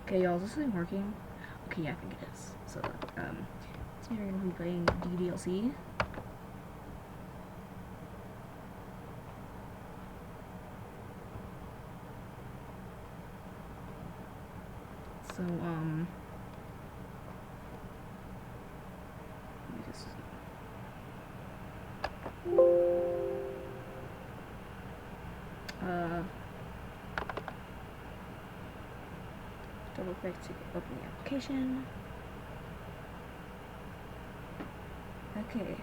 Okay, y'all, is this thing working? Okay, yeah, I think it is. So, today we're gonna be playing DDLC. So, let me just... double click to open the application. Okay.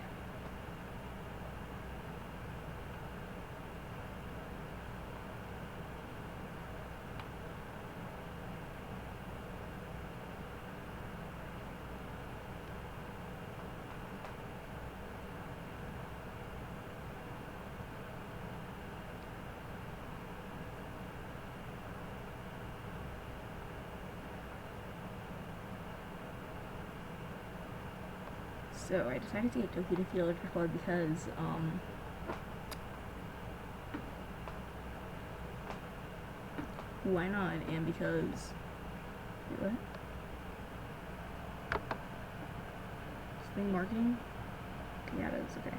So I decided to get Doki to Feel Electrical because, why not? And because, wait, what? Is this thing working? Yeah, it is, okay.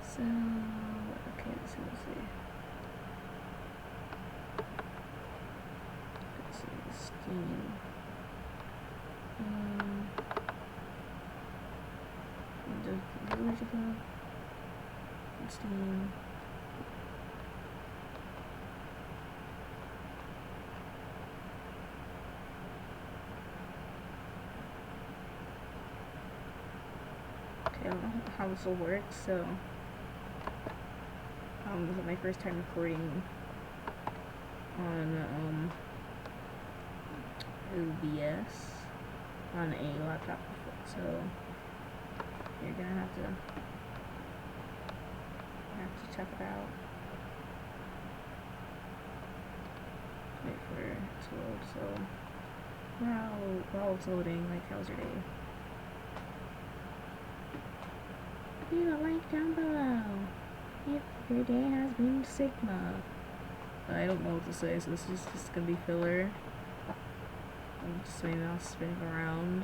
So, okay, let's see. Let's see, Steam. Electrical. Steam. Okay, I don't know how this will work, so this is my first time recording on OBS on a laptop before, so you're gonna have to check it out. Wait for it to load. So while it's loading, like, how's your day? Leave a link down below if your day has been Sigma. I don't know what to say, so this is just gonna be filler. I'm just my mouse spinning around.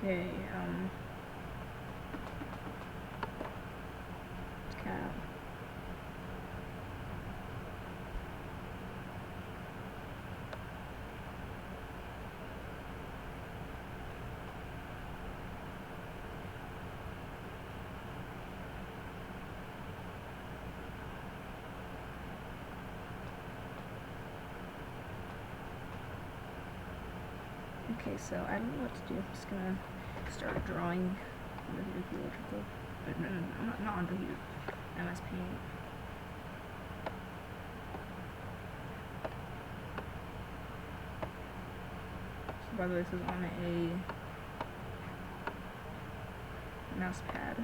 Okay, cap. Okay, so I don't know what to do. I'm just gonna start drawing on the electrical. No, not on the heat. MS Paint. So by the way, this is on a mouse pad.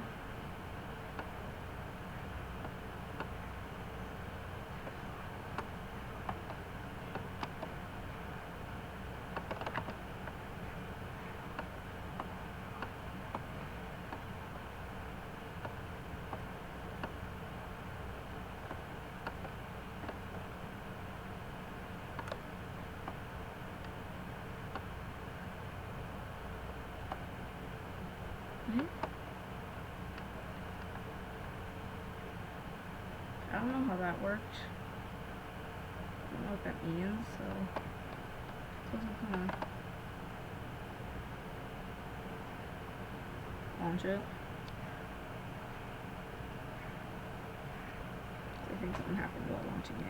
I don't know how that worked. I don't know what that means, so I'm gonna launch it. I think something happened while launching it.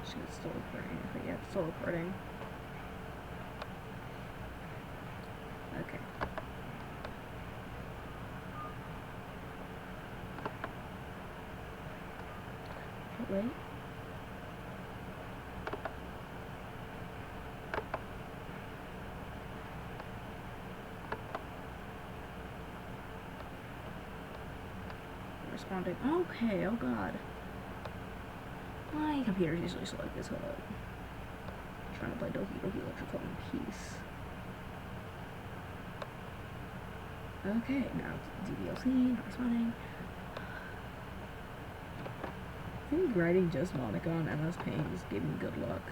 Shit, it's still recording. But yeah, it's still recording. Okay. Wait. Responding. Okay, oh god. My computer's usually slow like this. Hold up. trying to play Doki Doki Electrical in peace. Okay, now DDLC, not responding. I think writing just Monica on MS Paint just gave me good luck.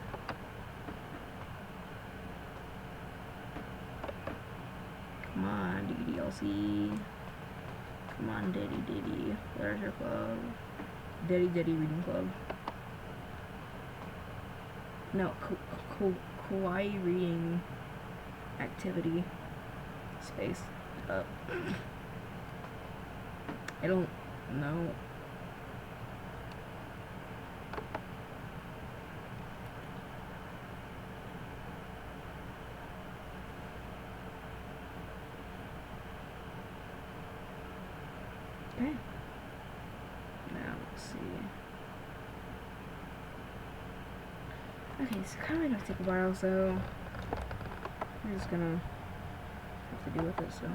Come on, DDLC. Come on, Diddy. Where's your club? Diddy Reading Club. No, Kawaii Reading Activity Space. I don't know. Okay. Now let's see. Okay, so kind of gonna take a while, so we're just gonna have to deal with it. So.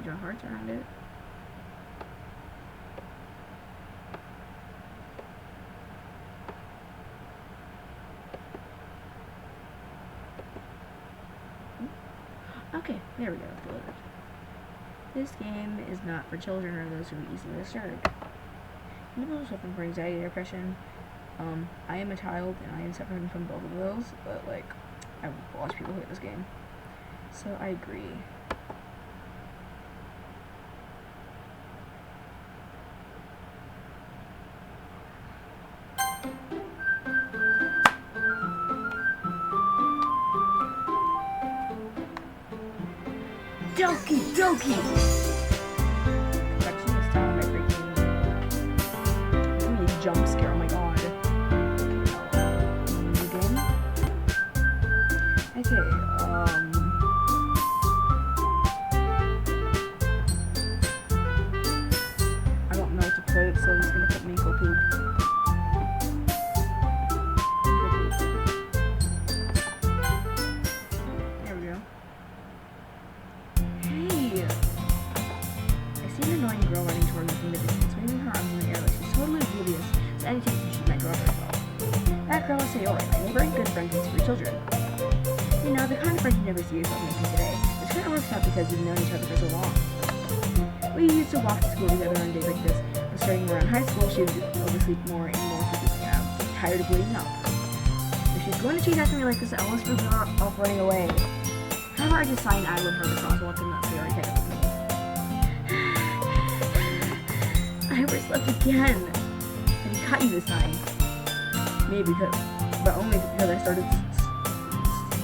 Draw hearts around it. Okay, there we go. This game is not for children or those who are easily disturbed. People suffering from anxiety or depression. I am a child and I am suffering from both of those, but like, I watch people hate this game. So I agree. Doki Doki! Actually, this time I freaking... It's gonna be a jump scare, oh my god. New game? Okay, I don't know what to put, so I'm just gonna put Minkle poop. Girl running toward me from the distance, waving her arms in the air like she's totally oblivious to any temptation she might draw herself. That girl is Sayori, my neighbor and good friend since we were children. You know, the kind of friend you never see yourself making today. It's kind of works out because we've known each other for so long. We used to walk to school together on days like this, but starting around high school, she would oversleep more and more frequently, and I was tired of waiting up. If she's going to chase after me like this, I almost feel her off running away. However, I just signed I would her the crosswalk and let Sayori take up with me. I overslept again. And he caught you this time. Maybe because, but only because I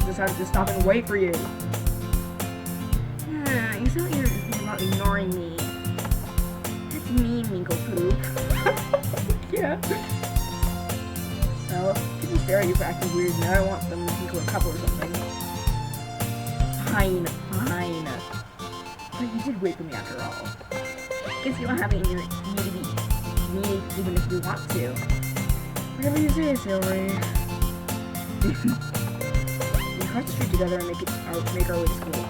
decided to stop and wait for you. You said you're about ignoring me. That's me, Minkle poop. Yeah. Well, people stare at you for acting weird, and I want them to think of a couple or something. Fine. But you did wait for me after all. Guess you don't have it in your immunity, even if you want to. Whatever you say, Sayori. We cross the street together and make our way to school.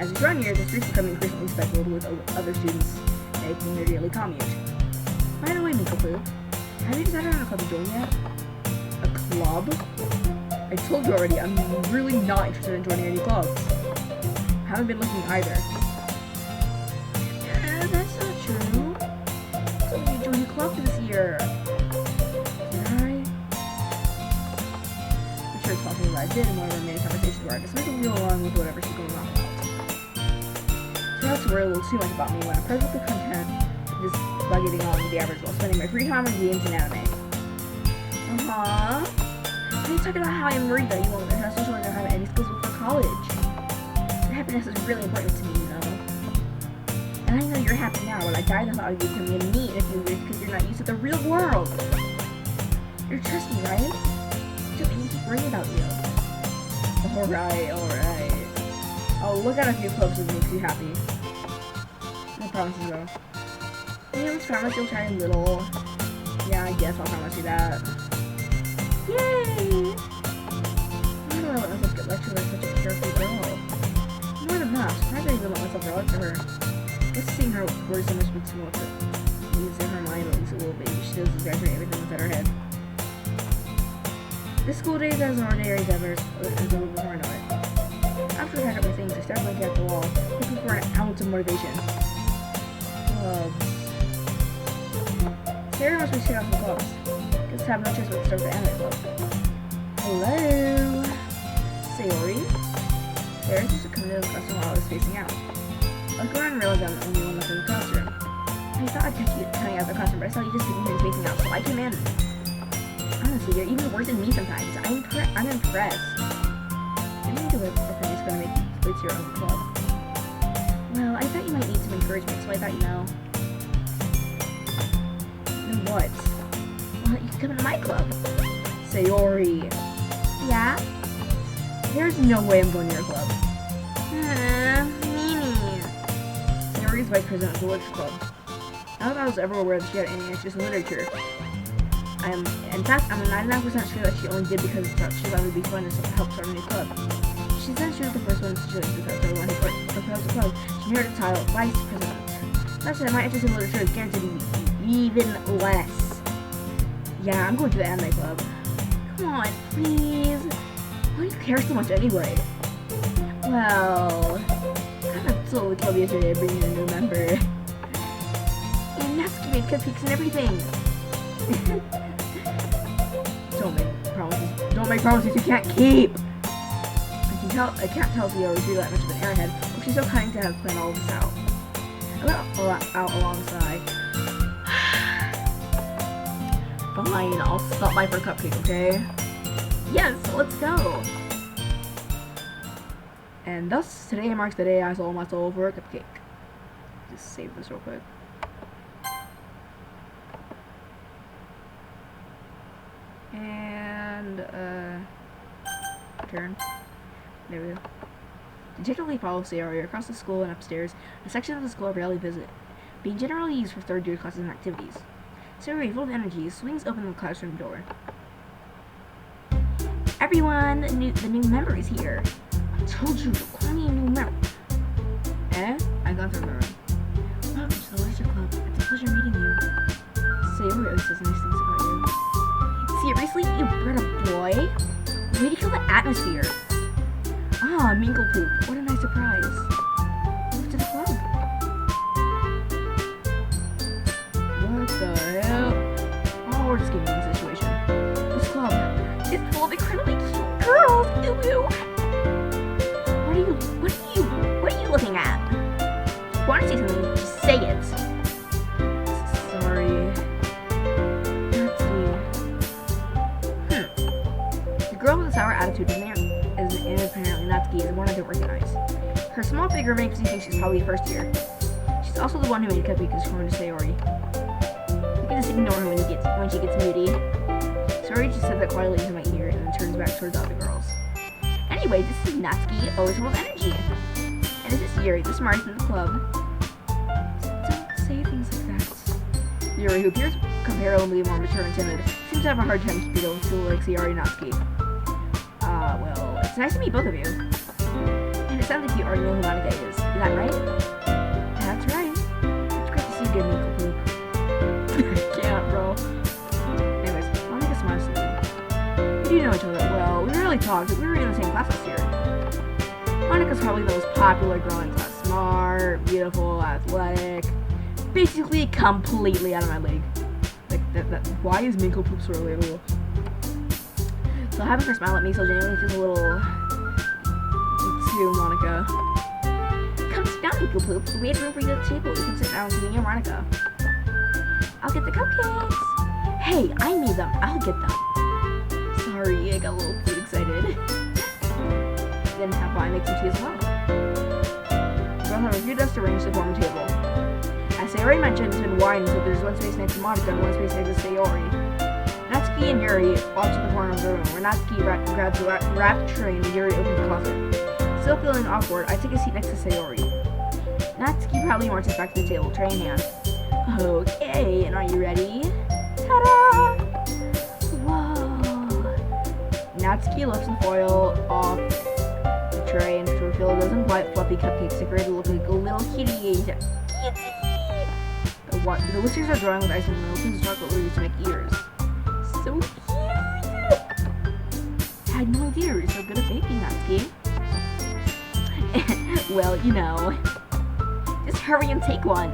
As we draw near, the streets become increasingly speckled with other students making their daily commute. By the way, Minkle, have you decided on a club to join yet? A club? I told you already, I'm really not interested in joining any clubs. Haven't been looking either. That's not true. So you joined a club this year. Did I? I'm sure it's something that I did in one of our many conversations where I just went real along with whatever she's going on about. She has to worry a little too much about me when I'm perfectly content just by getting on with the average while spending my free time on games and anime. He's talking about how I'm worried that you won't necessarily have any skills before college. Your happiness is really important to me, you know. And I know you're happy now, but I die the thought of you becoming a need if you because you're not used to the real world. You trust me, right? Don't make me keep worrying about you. Alright. I'll look at a few clubs that makes you happy. No promises though. You know, let's promise you'll try a little. Yeah, I guess I'll promise you that. Yay! Why do I let myself get lectured by such a carefree girl? More than that, surprised I even let myself relax to her. Let's see her words so much speaks more to using her mind at least. a little baby. She does exaggerate everything inside her head. This school day is as ordinary as ever, as over before I know it. After I pack up my things, I start looking at the wall, looking for an ounce of motivation. Clubs. Sarah must be straight off the clubs. Just have no choice but to start the anime club. Hello? Sayori? Sarah used to come into the classroom while I was facing out. I looked around and realized I'm the only one left in the classroom. I thought I'd catch you coming out of the classroom, but I saw you just sitting here and facing out, so I came in. Honestly, you're even worse than me sometimes. I'm impressed. Didn't think of it if it's going to make you your own club. Well, I thought you might need some encouragement, so I thought, And what? Well, you can come into my club. Sayori. Yeah? There's no way I'm going to your club. Mimi. Sayori's vice president of the literature club. Not that I was ever aware that she had any interest in literature. In fact, I'm 99% sure that she only did because she thought it would be fun to help start a new club. She said she was the first one to choose because the one who proposed the club. She made her the title vice president. That said, my interest in literature is guaranteed to be even less. Yeah, I'm going to the anime club. Come on, please. Why do you care so much anyway? Well, I got told the club yesterday bringing a new member. And that's made cupcakes and everything. Don't make promises you can't keep. I can't tell if you're really that much of an airhead, but she's so kind to have planned all of this out. I went out alongside. Fine, I'll stop by for a cupcake, okay? Yes, let's go. And thus, today marks the day I sold my soul for a cupcake. Just save this real quick. And, turn. There we go. To technically follow Sayori across the school and upstairs, a section of the school I rarely visit, being generally used for third-year classes and activities. Sayori, full of energy, swings open the classroom door. Everyone, the new member is here. I told you to call me a new member. Eh? I got the member. Welcome to the literature club. It's a pleasure meeting you. Sayori always says nice things about you. Seriously? You bred a boy? Way to kill the atmosphere. Ah, Minkle poop. What a nice surprise. Move to the club. What the hell? Oh, we're just getting in this situation. This club is full of incredibly cute girls. Ew, ew. What are you looking at? If you want to say something, just say it. Sorry. The girl with a sour attitude is apparently Natsuki is one I don't recognize. Her small figure makes me think she's probably first year. She's also the one who made cupcakes according to Sayori. You can just ignore her when she gets moody. Sayori just says that quietly into my ear and then turns back towards the other girls. Anyway, this is Natsuki, always full of energy. And this is Yuri, the smartest in the club. Don't say things like that. Yuri, who appears comparably more mature and timid, seems to have a hard time keeping up with people like Sayori and Natsuki. Well, it's nice to meet both of you. And it sounds like you already know who Monica is. Is that right? That's right. It's great to see you again, Minkle poop. Yeah, bro. Anyways, Monica smiles at me. We do know each other well. We rarely talked, but we were in the same class last year. Monica's probably the most popular girl in class. Smart, beautiful, athletic. Basically, completely out of my league. Like, why is Minkle poop so relatable? So having her smile at me so genuinely feels a little too Monica. Come sit down, Minkle poop. We have room for you at the table. You can sit down with me and Monica. I'll get the cupcakes. Hey, I made them. I'll get them. Sorry, I got a little too excited. Then have I make some tea as well. The girls have a few desks arranged to form a table. As Sayori mentioned, it's been wide, so there's one space next to Monica and one space next to Sayori. Natsuki and Yuri walk to the corner of the room, where Natsuki grabs the wrap tray and Yuri opens the closet. Still feeling awkward, I take a seat next to Sayori. Natsuki proudly marches back to the table, tray in hand. Okay, and are you ready? Ta-da! Whoa! Natsuki lifts the foil off the tray and to reveal a dozen white fluffy cupcakes decorated to look like a little kitty. A The whiskers are drawing with icing and the pieces of chocolate were used to make ears. So cute! I had no idea you were so good at baking, Natsuki. Well, you know. Just hurry and take one.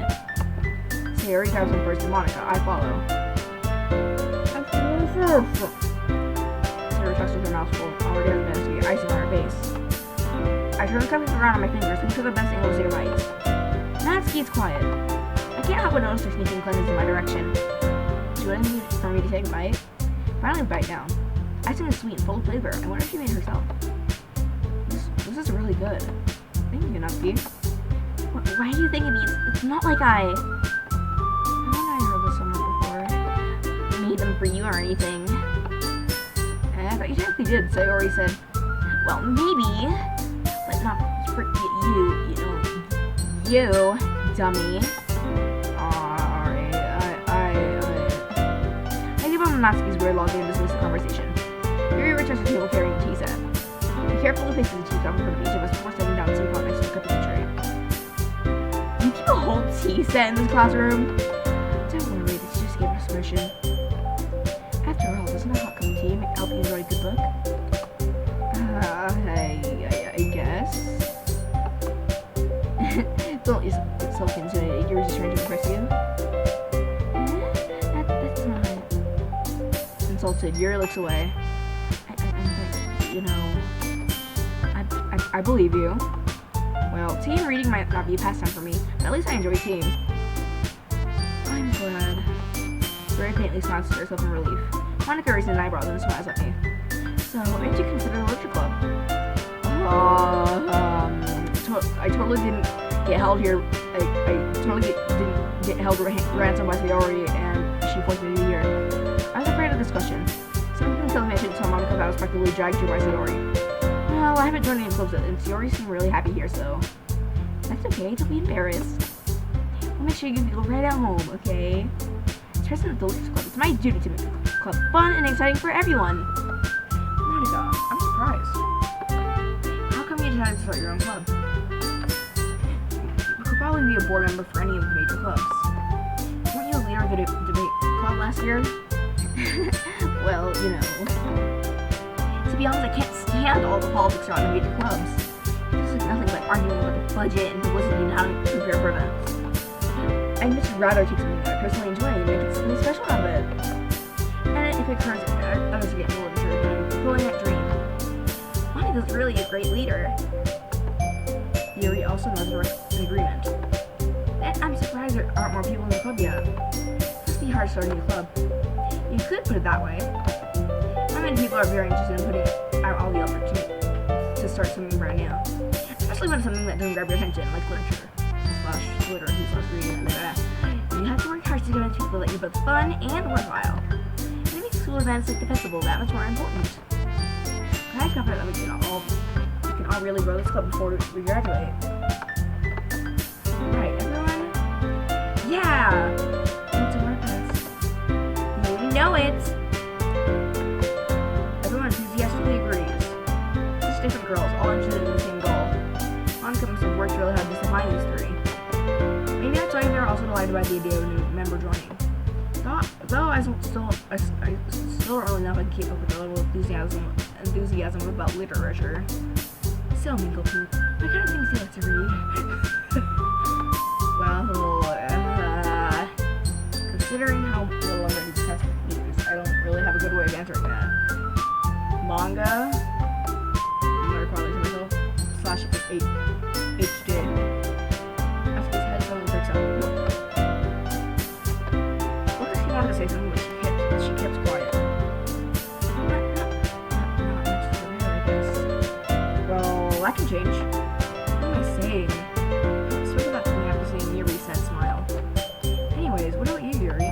Sayori grabs one first and Monica, I follow. Sayori talks with her mouth full, already has been icing on her face. I turn the cupcakes around on my fingers, looking for the best angles near bites. Natsuki is quiet. I can't help but notice her sneaking glances in my direction. She waiting for me to take a bite. Finally bite down. Icing is sweet and full of flavor. I wonder if she made it herself. This is really good. Thank you, Natsuki. Why do you think it means? It's not like I heard this somewhere before. Made them for you or anything. I thought you technically did, Sayori said. Well, maybe, but not for you, you, dummy. Alright, I give up on Natsuki's weird logic and dismiss the conversation. Yuri returns to the table carrying a tea set. He carefully places the teacup in front of each of us before setting down the teapot next to the cooking tray. You keep a whole tea set in this classroom? Don't worry, the teacher just gave us permission. After all, doesn't a hot cup of tea help you enjoy a good book? I guess. Don't be so intimidated. You're just trying to impress you. That's not. Insulted, Yuri looks away. I believe you. Well, tea and reading might not be a pastime for me, but at least I enjoy tea. I'm glad. Very faintly smiles to herself in relief. Monica raises an eyebrow and smiles at me. So, what made you consider the literature club? I totally didn't get held here. I totally didn't get held ransom by Sayori, and she forced me to be here. I was afraid of this question. Something tells me I shouldn't tell Monica that I was practically dragged here by Sayori. Well, I haven't joined any clubs yet, and Sayori seemed really happy here, so that's okay. Don't be embarrassed. I'll make sure you feel right at home, okay? As president of the Literature Club, it's my duty to make the club fun and exciting for everyone. Monica, I'm surprised. How come you decided to start your own club? You could probably be a board member for any of the major clubs. Weren't you a leader of the debate club last year? Well, you know. To be honest, I can't stand all the politics around the major clubs. It's like nothing but arguing about the budget and publicity and how to prepare for events. I'd much rather take something that I personally enjoy and make it something special out of it. And if it occurs others get more literature, then I'm fulfilling that dream. Monica's really a great leader. Yuri also knows we're in agreement. And I'm surprised there aren't more people in the club yet. It must be hard starting a club. You could put it that way. Not many people are very interested in putting out all the effort to start something brand new. Especially when it's something that doesn't grab your attention, like literature. Reading and that. You have to work hard to convince people that you're both fun and worthwhile. And it makes school events like the festival that much more important. But I'm confident that we can all really grow this club before we graduate. Right, everyone? Yeah! It's a word pass. You know it! Everyone enthusiastically agrees. Just different girls, all interested in the same goal. Monica must have worked really hard to define these three. Maybe that's why they're also delighted by the idea of a new member joining. Though I still don't really know if I can keep up with the level of enthusiasm about literature. So, Minkle, what kind of things do you like to read? Well, considering how little I'm ready to test news, I don't really have a good way of answering that. Manga, I'm gonna require to myself, /HD. To say something, but she kept quiet. Not much for her, I guess. Well, that can change. What am I saying? I spoke about something after seeing Yuri's sad smile. Anyways, what about you, Yuri?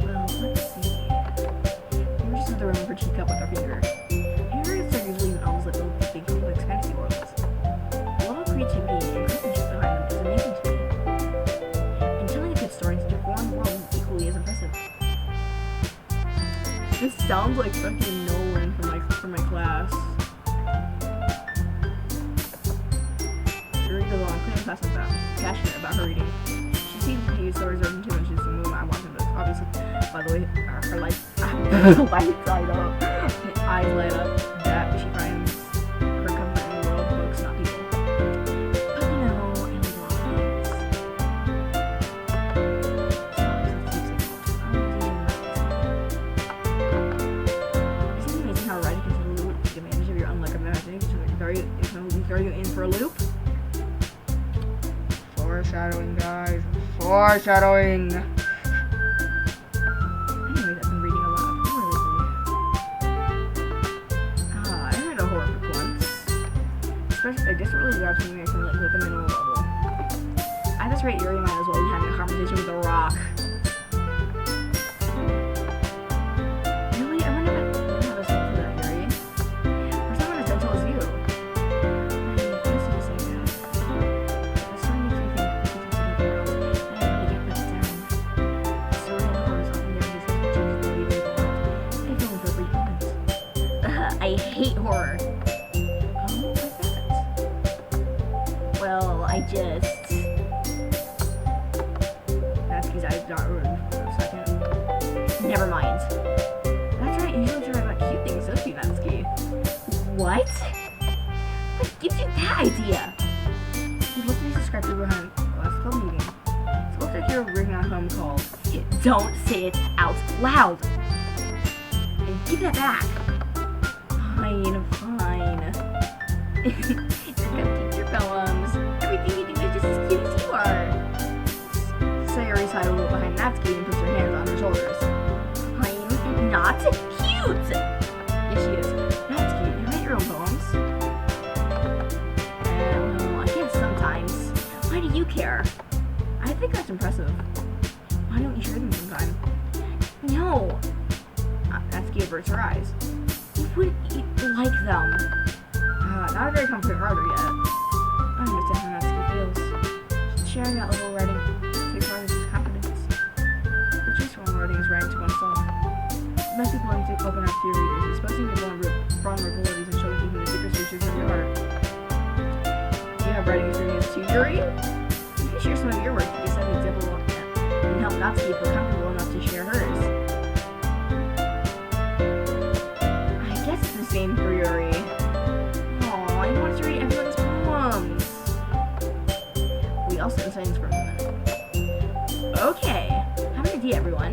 Well, let's see. We were just in the room with her teacup with our finger. Yuri is starting to leave novels that build big, complex fantasy worlds. The level of creativity and craftsmanship behind them is amazing to me. And telling a good story in such a foreign world is equally as impressive. This sounds like fucking Nolan from my class. Yuri goes on, cleaning class with that, passionate about her reading. She seems to use stories written to it. actually, her lights light up. Eyes light up. That she finds her comfort in the world of books, not people. But you know, I need a lot of things. Isn't it amazing how writing can take advantage of your unlucky imagination to throw you in for a loop? Foreshadowing, guys. Foreshadowing! Anyways, I've been reading a lot of horror lately. I read a horror book once. Especially, I just really grabbed something I can like with a minimal level. At this rate, Yuri might as well be having a conversation with a rock. Really? I wonder if I have a sense of that, Yuri. For someone as gentle as you. I hate horror. Oh, like that. Well, I just... Natsuki's eyes got ruined for a second. Never mind. That's right, you usually try about cute things, don't you, Natsuki? What? What gives you that idea? You look to be subscribed to behind the last club meeting. So it looks like you're working on a home called. Don't say it out loud! And give that back! Fine. You're gonna teach your poems. Everything you do is just as cute as you are. Sayori's side a little behind Natsuki and puts her hands on her shoulders. I'm not cute! Yes, she is. Natsuki, you write your own poems? Well, I guess sometimes. Why do you care? I think that's impressive. Why don't you share them sometime? No! Natsuki averts her eyes. You wouldn't like them. Not a very confident writer yet. I understand how Natsuki feels. Sharing that level of writing takes on his confidence. The truth from writing is writing to oneself. Most people want to open up to your readers, exposing your vulnerabilities and showing even the deepest reaches of your heart. Do you have writing experience too, Yuri? You can share some of your work. You can set an example and help Natsuki feel comfortable enough to share hers. Same for Yuri. Aww, he wants to read everyone's poems. We all sit in silence for a minute. Okay, have an idea, everyone.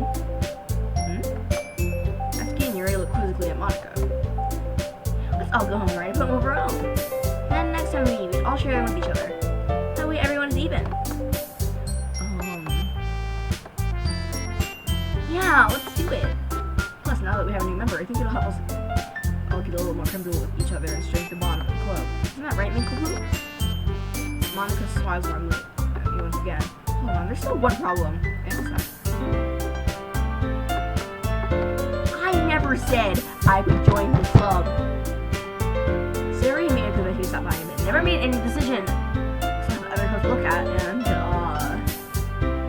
Natsuki and Yuri look quizzically at Monica. Let's all go home and write a poem of our own. Then next time we meet, we all share them with each other. That way everyone is even. Yeah, let's do it. Plus, now that we have a new member, I think it'll help us get a little more comfortable with each other and strengthen the bond of the club. Isn't that right, Minkle? Monica smiles warmly at me once again. Hold on, there's still one problem. I never said I would join the club. Sayori made a commitment to stop by him, but never made any decision. So I have other girls to look at, and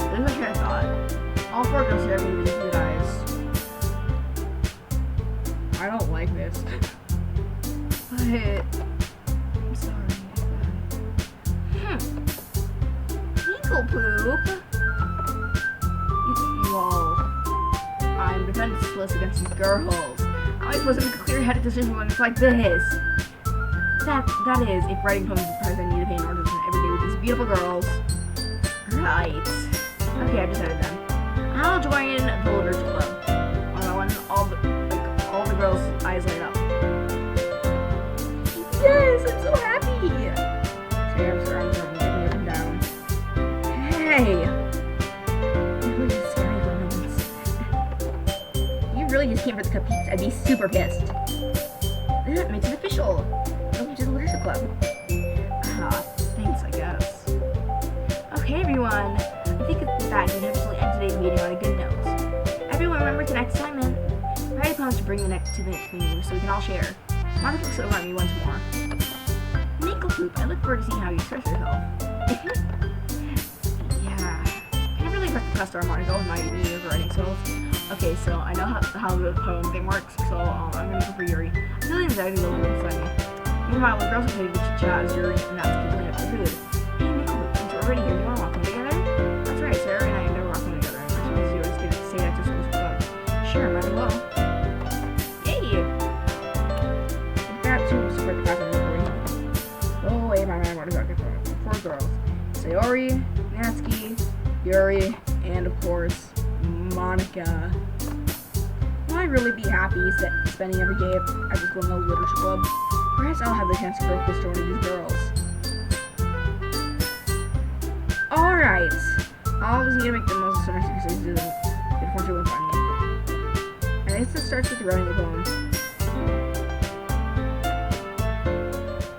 there's my train of thought. All four girls here have with good eyes. I don't like this. But I'm sorry. Minkle poop. You all. I'm defenseless against these girls. How am I supposed to make a clear-headed decision when it's like this? That is, if writing poems is the price I need to pay in order to spend every day with these beautiful girls. Right. Okay, I decided then. I'll join the Villagers Club. When all the girls' eyes light up. Yes, I'm so happy! Sam's arms are moving up and down. Hey! You really just scared me for moments. You really just came for the cupcakes. I'd be super pissed. That makes it official. Welcome to the Literature Club. Thanks, I guess. Okay, everyone. I think it's that we can officially end today's meeting on a good note. Everyone, remember tonight's assignment. Write a poem to bring to the next meeting so we can all share. Monica looks over at me once more. Minkle poop, I look forward to seeing how you express yourself. Yeah. I never really got the customer Monica with my new writing skills. Okay, so I know how the poem thing works, so I'm gonna go for Yuri. I'm really anxiety building beside me. Meanwhile, the girls are taking the chit-chat as Yuri and Natsuki clean up the food. Hey Minkle poop, since we're already here, do you wanna walk home together? That's right, Sarah and I have never walked home together, and we're supposed to stay after school club. Sayori, and of course, Monica. Will I really be happy spending every day at this little literature club? Perhaps I'll have the chance to grow close to one of these girls. Alright. I wasn't gonna make the most semester because I didn't. Unfortunately, wouldn't find me. And I guess it starts with writing the poem.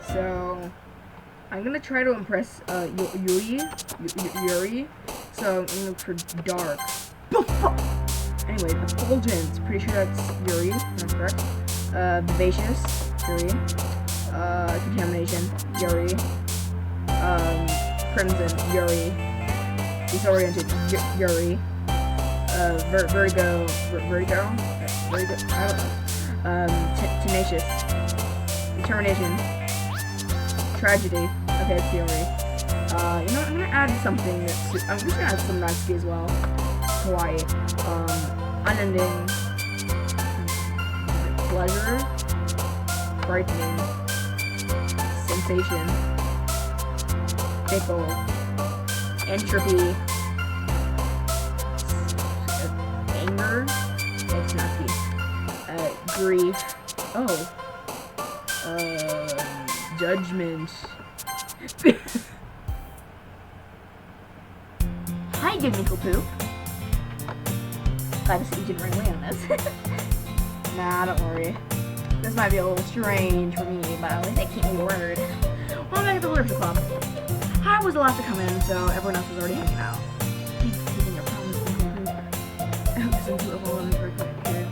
So, I'm gonna try to impress Yuri. So I'm gonna look for dark. Anyway, effulgence. Pretty sure that's Yuri. That's correct. Vivacious. Yuri. Contamination. Yuri. Crimson. Yuri. Disoriented. Yuri. Vertigo. I don't know. Tenacious. Determination. Tragedy. Okay, it's Yuri. You know what, I'm gonna add something I'm just gonna add some Natsuki as well. Hawaii. Unending. Pleasure. Frightening. Sensation. Fickle. Entropy. Anger. It's Natsuki. Grief. Oh. Judgment. Hi, good Minkle poop. Glad to see you didn't run away on this. Nah, don't worry. This might be a little strange for me, but at least I keep my word. Well, I'm back at the literature club. I was the last to come in, so everyone else was already hanging out. Thanks for keeping your promise, Minkle poop. I hope this into a whole other very quick here.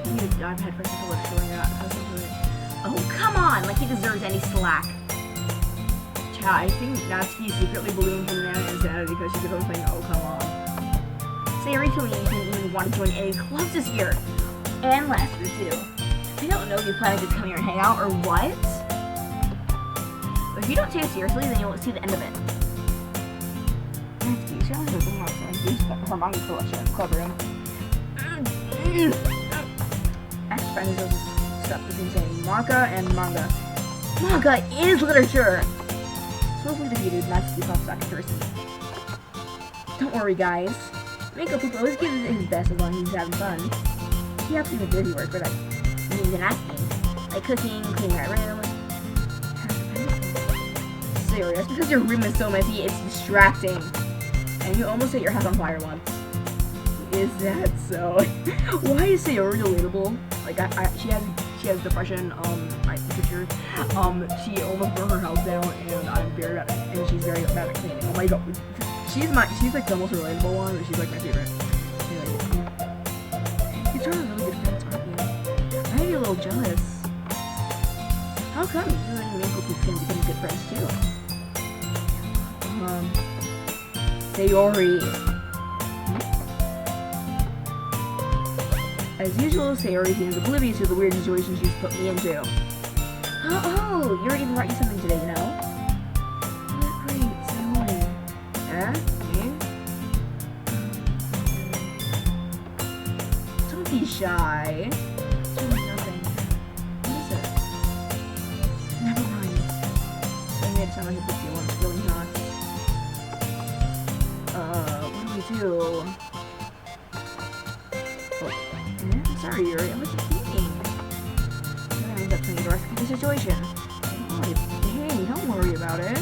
You need to dive headfirst into literature when you're not accustomed to it. Oh, come on! Like he deserves any slack. I think Natsuki secretly ballooned from Nana insanity because she could only play Oh Come On. Sayori told me you didn't even want to join any clubs this year. And last year too. I don't know if you're planning to just come here and hang out or what. But if you don't take it seriously, then you won't see the end of it. Natsuki, she only has one more time to use her manga collection in the club room. Actually, finding those stuff between saying manga and manga. Manga is literature! Swiftly defeated, Natsuki pops back into her seat. Don't worry, guys. Minkle poop always gives it his best as long as he's having fun. He helps you with dirty work, but means and asking. Like cooking, cleaning our room. Serious, because your room is so messy, it's distracting. And you almost set your house on fire once. Is that so? Why is Sayori relatable? Like, she has depression, picture. She almost burned her house down, and I'm very bad at it, and she's very bad at cleaning. Oh my god. She's like the most relatable one, but she's like my favorite. Anyway. These are really good friends, aren't you? I might be a little jealous. How come you and Minkle can become good friends too? Sayori. As usual, Sayori seems oblivious to the weird situation she's put me into. Oh, Yuri even brought you something today, you know? Oh, great, Sayori. Yeah? Me? Don't be shy. It's really nothing. What is it? Never mind. I made it sound like a big deal when it's really not. What do we do? Sorry, Yuri, I wasn't thinking. I ended up trying to rescue the situation. Oh, hey, don't worry about it.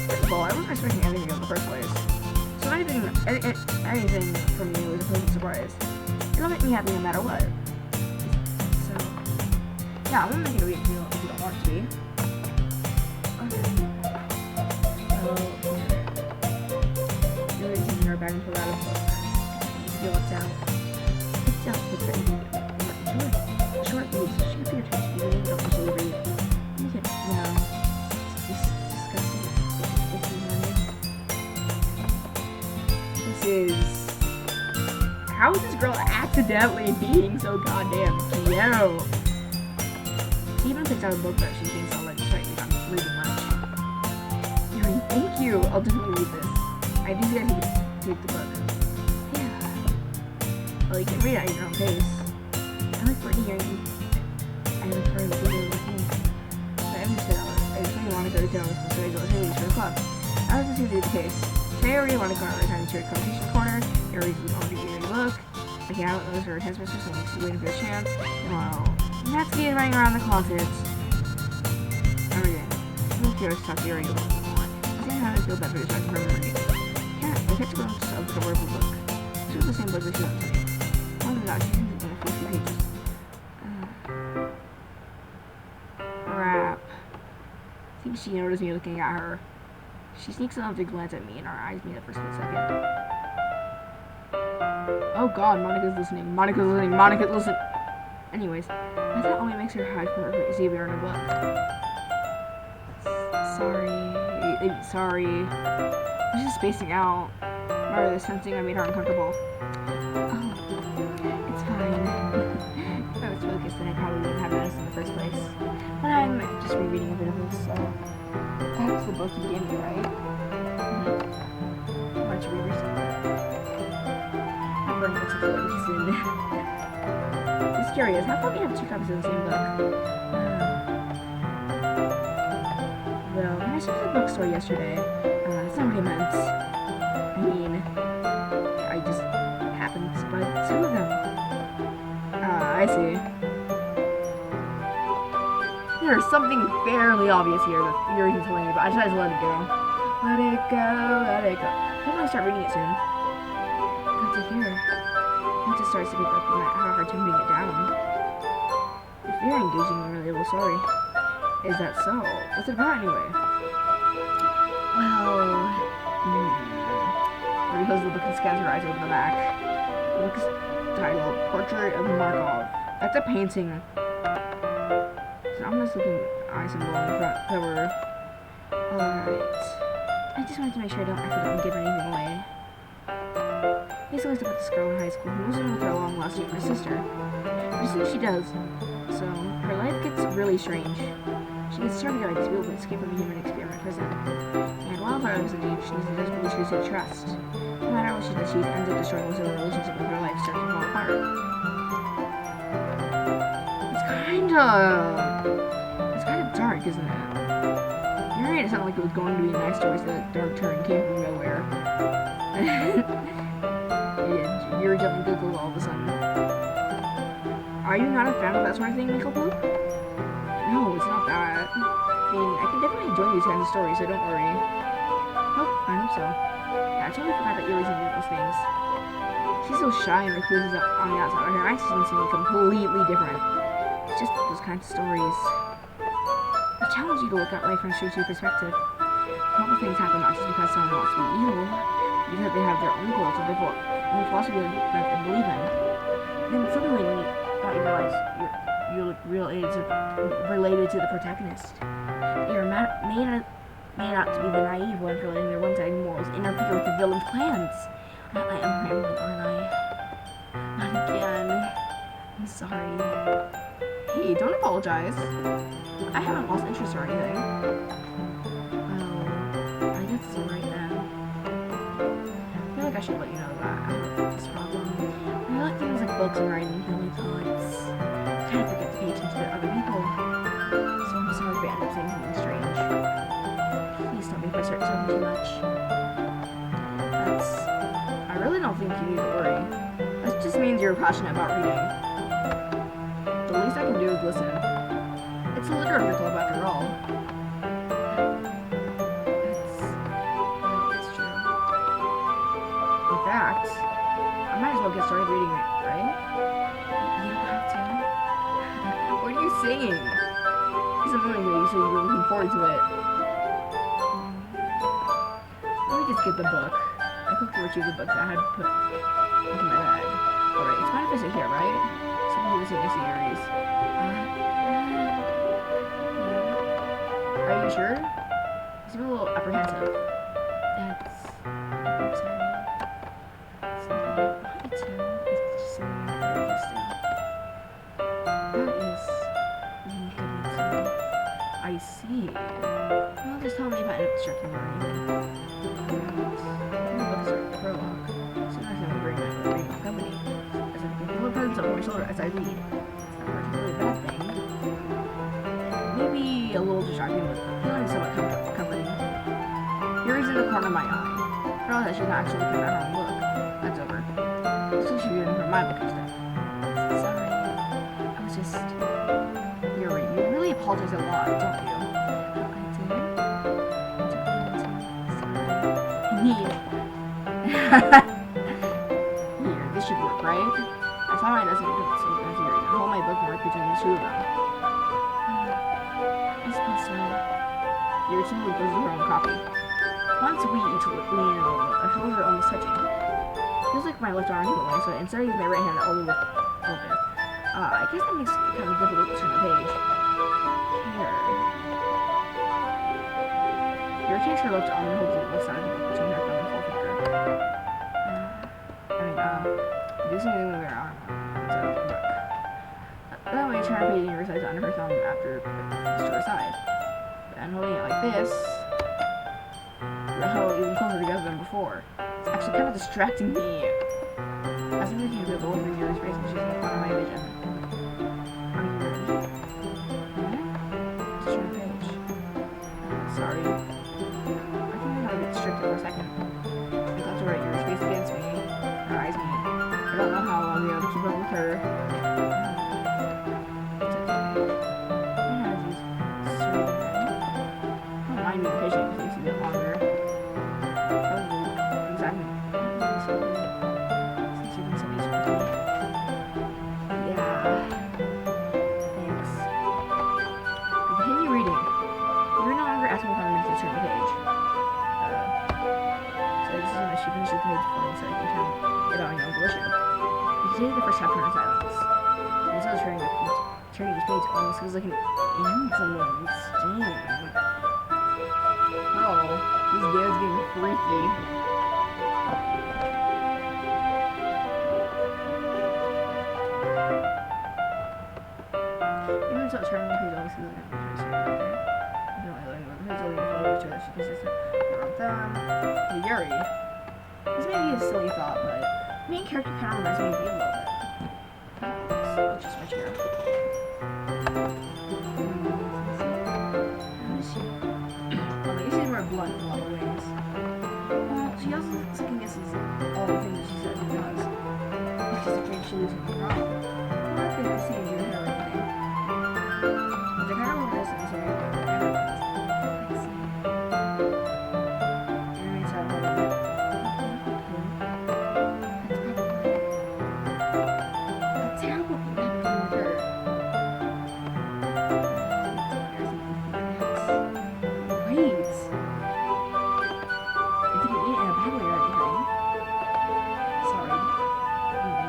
First of all, I wasn't expecting anything in the first place. So anything from you is a pleasant surprise. It'll make me happy no matter what. So, yeah, I won't make it a big deal if you don't want it to be. Okay. Yuri's taking her back into a rattle book. Feel what's out. It's out, it's ready. Short leaves, she appeared to be really don't usually read. You can, it's disgusting. This is... How is this girl accidentally being so goddamn cute? She even picks out a book that she thinks I'll like try I'm reading much. Yuri, thank you! I'll definitely read this. I think you guys can take the book. Yeah. Well, you can read it at your own pace. I like working here. I look for a video with me. So I'm just I just really want to go to town with some for the club. I was just going to do the case. fairy, let it go return to your quotation corner. Aries is on the eerie look. Like, yeah, those are his mistress, so he's waiting for a chance. Well, Natsuki is running around the closets. Everything. I'm curious to talk to Yuri. I think how I feel better to start remembering. Cat, I kept going to the cover of a book. She was the same book that she left to me. Oh my god, she's in a few pages. Crap. I think she noticed me looking at her. She sneaks another glance at me and our eyes meet up for a split second. Oh god, Monica's listening. Monica's listening. Monica's listening. Anyways, I thought only makes her hide for Xavier in her book. Sorry. I'm just spacing out. Remember the sensing I made her uncomfortable. Oh, it's fine. If I was focused, then I probably wouldn't have noticed in the first place. But I'm just rereading a bit of this, so that's the book you gave me, right? Why don't you read yourself? I'm burning it to feel interested. Just curious, how come you have two copies of the same book? Well, when I went to the bookstore yesterday, that's not what I meant. I mean, I just happened to buy two of them. I see. There's something fairly obvious here that you're even telling me, but I just had to let it go. Let it go, let it go. I'm gonna start reading it soon. Good to hear. Once it starts to pick up, you might have a hard time putting it down. It's very engaging and relatable story. Is that so? What's it about anyway? Well, because the book and scans her eyes over the back. The book is titled Portrait of Markov. That's a painting. It's an ominous looking eye symbol on the front cover. Alright. I just wanted to make sure I don't accidentally give anything away. Basically, it's about this girl in high school who moves in with her long lost younger sister. As soon as she does, so her life gets really strange. She gets started by this to escape from a human experiment prison. And while her life is indeed, she desperately chooses to trust. No matter what she does, she ends up destroying most of her relationship with her life, starting to fall apart. It's kind of dark, isn't it? You're right, it sounded like it was going to be a nice story, so that dark turn came from nowhere. Yeah, you're jumping Google all of a sudden. Are you not a fan of that sort of thing, Minkle? No, it's not that. I mean, I can definitely enjoy these kinds of stories, so don't worry. Oh, I hope so. Yeah, I totally forgot that you're into those things. She's so shy and reclusive on the outside, but her eyes seem completely different. It's just those kinds of stories. They challenge you to look at life from a true perspective. Horrible things happen not just because someone wants to be evil, but because they have their own goals and own philosophy that they believe in. Then suddenly, when you realize you're related to the protagonist. They may not to be the naive one for letting their one-sided morals interfere with the villain's plans. I am rambling, aren't I? Not again. I'm sorry. Hey, don't apologize. I haven't lost interest or anything. Oh, I guess it's alright then. I feel like I should let you know that I have this problem. I like things like books and writing and my thoughts. I kind of forget to pay attention to other people. So I'm sorry if I end up saying something strange. Please don't make me start talking too much. I really don't think you need to worry. That just means you're passionate about reading. The least I can do is listen. It's a literature club after all. That's true. In fact, I might as well get started reading it, right? You don't have to. What are you saying? It's annoying that you said you were looking forward to it. Let me just get the book. I quickly retrieved the book that I had put into my bag. Alright, it's fine if I sit here, right? Someone who was in this series. Are you sure? You seem a little apprehensive. I'm sorry. It's not that I want you to. It's just something I'm very used to. That is really good news to me. I see. Well, just tell me if I end up distracting you or anything. The book is a prologue. Sometimes I'm reading my company. As I can feel a presence over my shoulder as I read. It's not a particularly bad thing. Maybe a little distracting, but feeling somewhat comforting. Here is in the corner of my eye. Realize that she's not actually looking at her own book. That's over. Looks like she's reading her my book instead. Sorry. I was just... Yuri, you really apologize a lot, don't you? I do? Here, this should work, right? I found my desk and took some things here. I hold my bookmark between the two of them. I suppose so. Your team goes to her own copy. Once we each lean in a little, our shoulders are almost touching. Feels like my left arm is going, so instead of using my right hand, I'll move open. I guess that makes it kind of difficult to turn the page. Here. Your takes her left arm and holds the left side of the book between her thumb and forefinger. Do something with her arm inside of the book. That way, turn her page and recites under her thumb after it's to her side. And holding it like this, how even closer together than before. It's actually kind of distracting me. As I'm looking at the both of your face and she's in the front of my vision. Just turn the page. Sorry. I think I got a bit distracted for a second. I thought you were at your face against me. Her eyes meet. I don't know how long we have to keep up with her. It's okay. You know, she's serving me. I don't mind being patient if it takes a bit longer. Exactly. Since you've been so patient with me. Yeah. Thanks. Continue reading. You're no longer asking me if I'm ready to turn the page. So this is when she finishes the page before me so I can turn it on your own volition. You continue the first chapter in silence. And so turning this page almost feels like an insolent sting. Oh, this game is getting freaky. Even so, turning the page always feels like an insolent sting. You don't really know the page only follows each other. She kisses her on thumb. Hey, Yuri. This may be a silly thought, but the main character kind of reminds me of you a little bit. Let's just switch here. How is she? Well, I usually wear blunt in a lot of ways. She also second guesses all the things that she says and does. She's afraid she'll lose something wrong. I'm not afraid of seeing your hair or anything. But I kind of want to listen to her. I see. You remain silent for a moment. That's terrible thing happening with her. Wait. It didn't mean it in a bad way or anything. Sorry.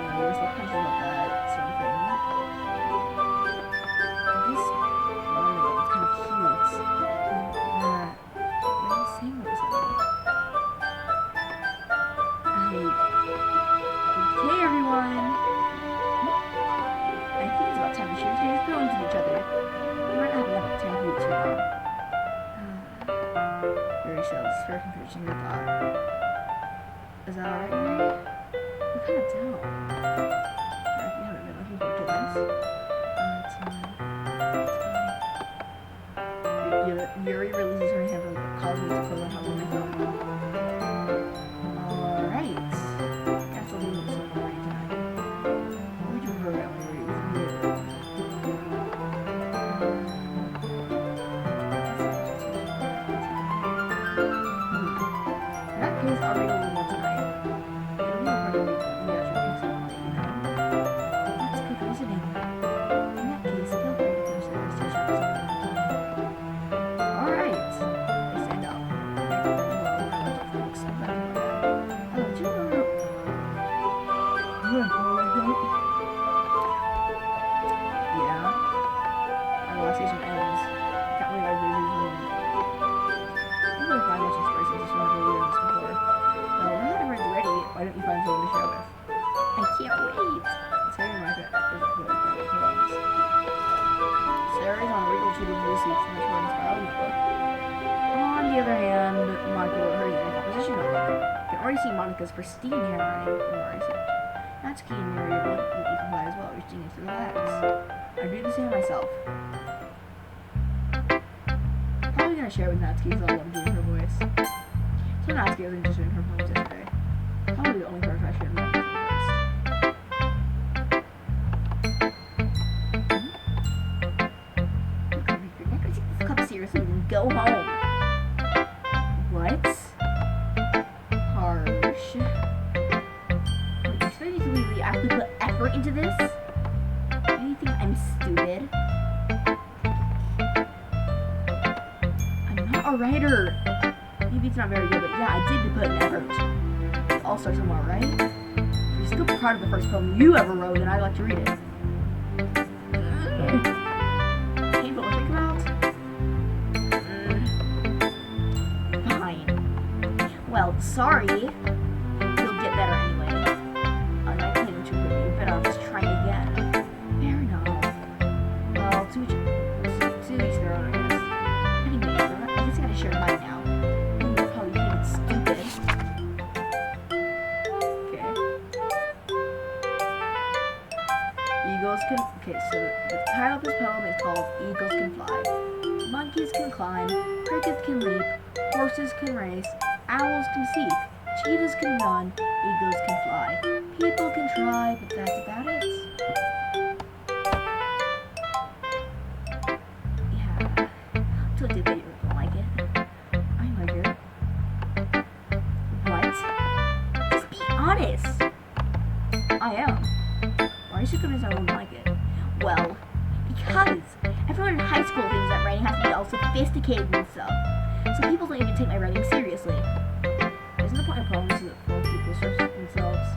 You were so conscious about that sort of thing. This one was kind of cute. What are you saying about something? Okay, everyone. I think it's about time we should change feelings with each other. We might not have enough time to eat too long. Very shells, very confusing your thought. Is that alright, Yuri? You're kind of down. If you haven't been looking forward to this. Yuri releases her hand and calls me to close on top of my thumb. Alright. Guess I'll leave this one for you tonight. What would you prefer about me with you? In that case, I'll read a little more tonight. It'll be a part of the actual piece of it, you know? That's good reasoning. In that case, feel free to finish the rest of your chapters another time. Alright. I stand up. I go into the room and look for books and back in my bed. Oh, do you remember? Yeah. Our relaxation ends. I can't believe I really moved. I don't really find much inspiration to swim over this before. Now, now that I'm ready, why don't you find someone to share with? I can't wait! Sarah and Micah is really fun with poems. Sarah is on a regal tutor blue seats in the Torrance Biology book. On the other hand, Monica wrote hers in a composition notebook. You can already see Monica's pristine handwriting in our research. Natsuki and Mary are both in equal play as well, which needs to relax. I do the same myself. Probably gonna share with Natsuki because I love doing her voice. So Natsuki isn't just doing her poems right into this? Do you think I'm stupid? I'm not a writer. Maybe it's not very good, but yeah, I did put an effort. It all starts somewhere, right? If you're still proud of the first poem you ever wrote, then I'd like to read it. Painful to think about? Fine. Well, sorry. You'll get better anyway. I played too quickly, but I'll just try again. Fair enough. Well, to each their own, I guess. Anyway, I guess I gotta share mine now. You'll probably think it's stupid. Okay. Eagles can... Okay, so the title of this poem is called Eagles Can Fly. Monkeys can climb, crickets can leap, horses can race, owls can seek, cheetahs can run, eagles can fly. People can try, but that's about it. Yeah, I told you that you were gonna like it. I like it. What? Just be honest. I am. Why are you so convinced I wouldn't like it? Well, because everyone in high school thinks that writing has to be all sophisticated and stuff. So people don't even take my writing seriously. Isn't the point of poems that most people search themselves?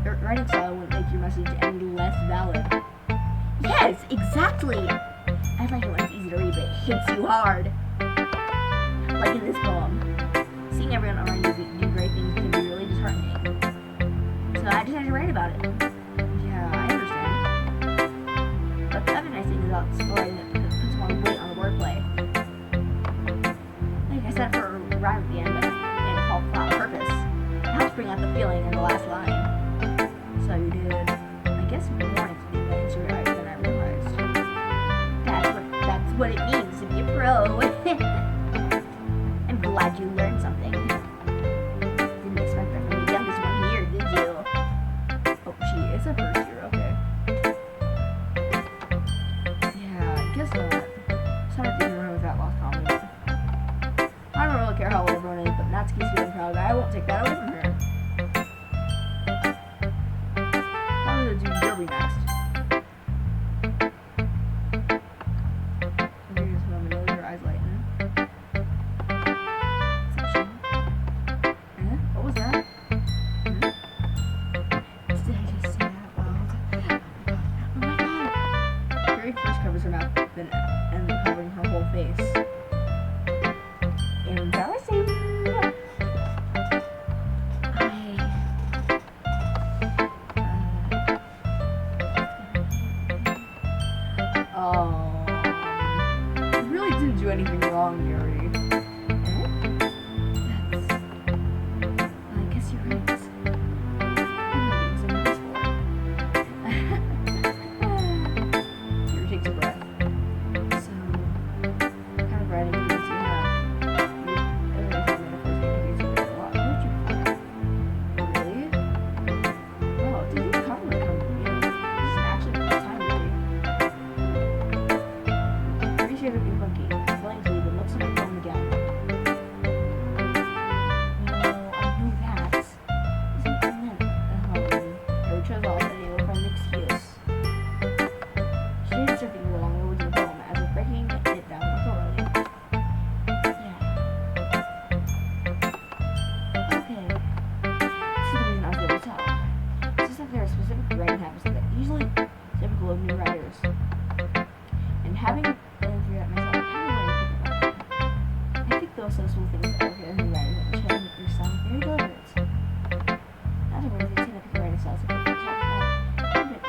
Your writing style wouldn't make your message any less valid. Yes, exactly! I like it when it's easy to read, but it hits you hard. Like in this poem. Seeing everyone around you do great things can be really disheartening. So I decided to write about it. Yeah, I understand. But the other nice thing is about writing that puts more weight on the wordplay. Like I said for a rhyme at the end, but it fall flat on purpose. It helps bring out the feeling in the last line. So you did, I guess, more into it than I realized. That's what it means to be a pro. I'm glad you learned something. Didn't expect that from the youngest one here, did you? Oh, she is a first year, okay. Yeah, I guess not. Sorry to remember with that lost comment. I don't really care how old everyone is, but Natsuki's feeling proud. I won't take that away from her. I'm gonna do Derby next. Okay, just a moment, your eyes lighten. What was that? Did I just say that out loud? Oh my god! Carrie first covers her mouth, then and covering her whole face. Embarrassing. You really didn't do anything wrong, Gary. I guess you're right. I'm not getting so nervous for it. Gary takes a breath. So, what kind of writing experience do you have? Really? Oh, did you cover it? This is actually the first time, really. Appreciate it being funky. Blankly, but looks like I'm again. Well, I knew that. Isn't that Harry chose off and able to find an excuse. She did something wrong with the poem as if breaking it down thoroughly. Yeah. Okay. This is the reason I was able to tell. It's just that there are specific writing habits that usually typical of new writers. And having been through that myself, I kind of want to think about it. I think those social things that are here in new writers that try to make your sound very deliberate. In other words, they tend to pick writing styles that people talk about and put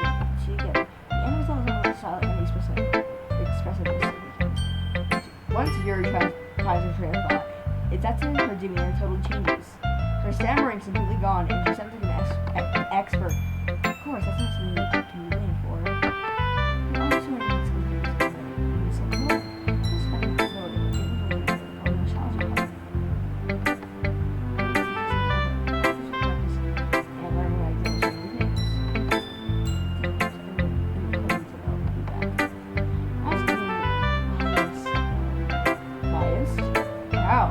together. The end result is almost style and expressiveness. Once Yuri tries her train of thought, it's as if her demeanor totally changes. Her stammering's completely gone, and she sounds like an expert. Of course, that's not something you can be blamed for. There are so many skills that are so cool. Just fucking explode it. It was a no challenge. And learning how to deal with new things. Biased? How?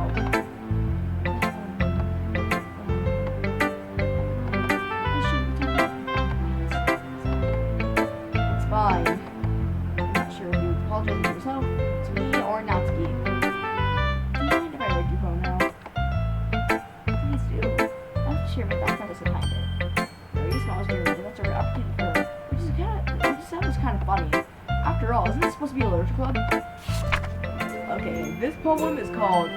I shouldn't was Jeremy. That's a rare opportunity for her. Which just was kind of funny. After all, isn't this supposed to be a literature club? Okay, this poem is called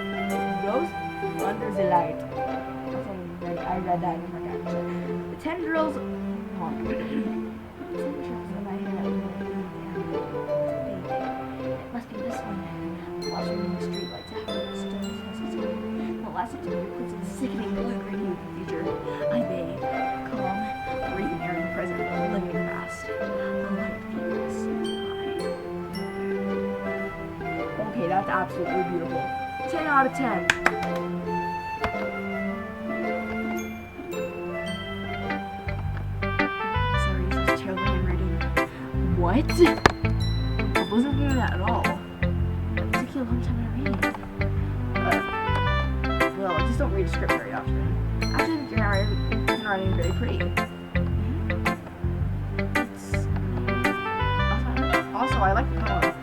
Ghost Under the Light. I read that and I forgot. The tendrils. It must be this one. Watch remaining streetlights out. The last September puts a sickening blue-green hue of the future. I bathe, calm, breathing air in the present, living fast. The light feels high. Okay, that's absolutely beautiful. 10 out of 10. Sorry, this is terrible handwriting. What? I wasn't doing that at all. It took you a long time to read. Well, I just don't read a script very often. I think your handwriting is very pretty. Also, I like the poem.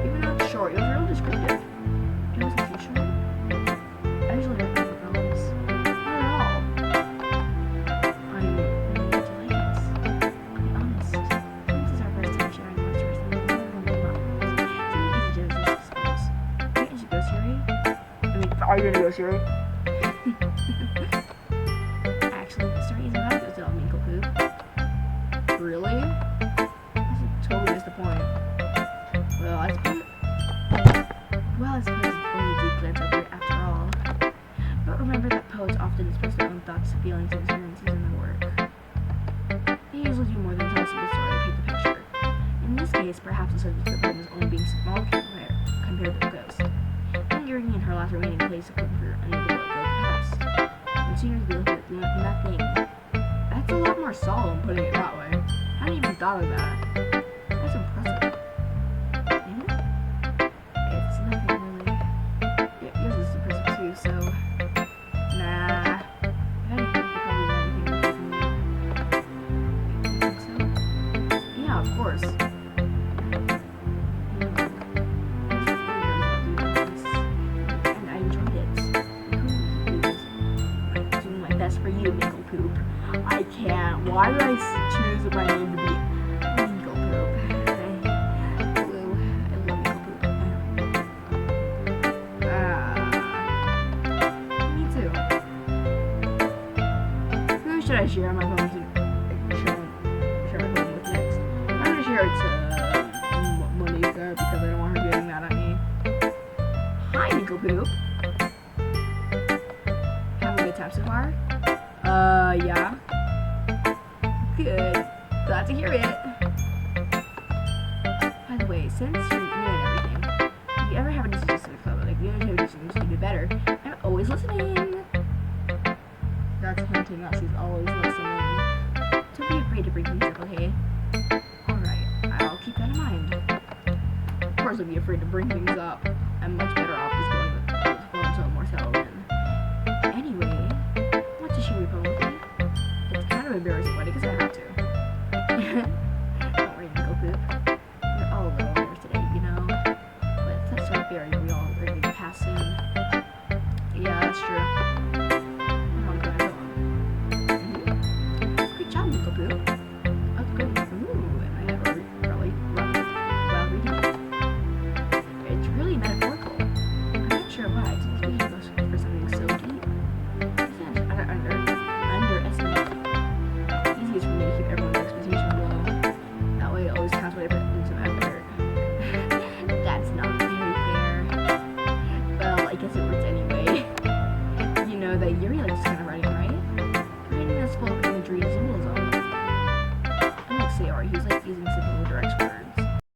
Even though it's short, it was real descriptive. It wasn't too short. I usually never read poems. Not at all. I'm really delighted. I'll be honest. This is our first time sharing monsters and we're easy to discuss. Are you go, Siri? Are you gonna go, Siri? Actually, the story isn't about this little Minkle poop. Really? That's totally missed the point. Well, I suppose it's only a deep glance over it after all. But remember that poets often express their own thoughts, feelings, and experiences in their work. They usually do more than tell us a story or paint the picture. In this case, perhaps the subject of the poem is only being small compared to a ghost. Lingering in her last remaining place of comfort, unable to let go of the past. And sooner to be left with nothing. That's a lot more solemn, putting it that way. I hadn't even thought of that. That's impressive. It's nothing really. Yours is impressive too, so nah. If anything, you probably learn anything from me. You think so? Yeah, of course. And I enjoyed it. Doing my best for you, Minkle Poop. I can't. Why did I choose my name to be Minkle Poop? Blue. I love Minkle Poop. Me too. Who should I share my poem to? Share my poem with next? I'm gonna share it to Monica because I don't want her getting mad at me. Hi, Minkle Poop. Having a good time so far? Yeah. Good. Glad to hear it. By the way, since you're new and everything, if you ever have any suggestions to the club, like the other two suggestions you do better, I'm always listening. That's hinting that she's always listening. Don't be afraid to bring things up, okay? Alright, I'll keep that in mind. Of course I'll be afraid to bring things up. I'm much better off just going with the phone until I'm more settled in. Anyway, want to share your poem with me? It's kind of embarrassing, but I guess I have to. Don't worry, Minkle Poop. We're all a little embarrassed today, you know? But it's not so fair, we all are going to pass soon. Yeah, that's true. Come on, go on. Great job, Minkle Poop. Oh, good. Ooh, and I have a really well reading. It's really metaphorical. I'm not sure why. It's supposed to be for something so deep. I don't underestimate it. Easiest for me to keep everyone's expectation low. That way it always counts when I put in some effort. That's not very fair. Well, I guess it works anyway. You know that you're really just kind of writing, right? Writing that's full of imagery and symbolism. Unlike Sayori, who's like using simple direct words.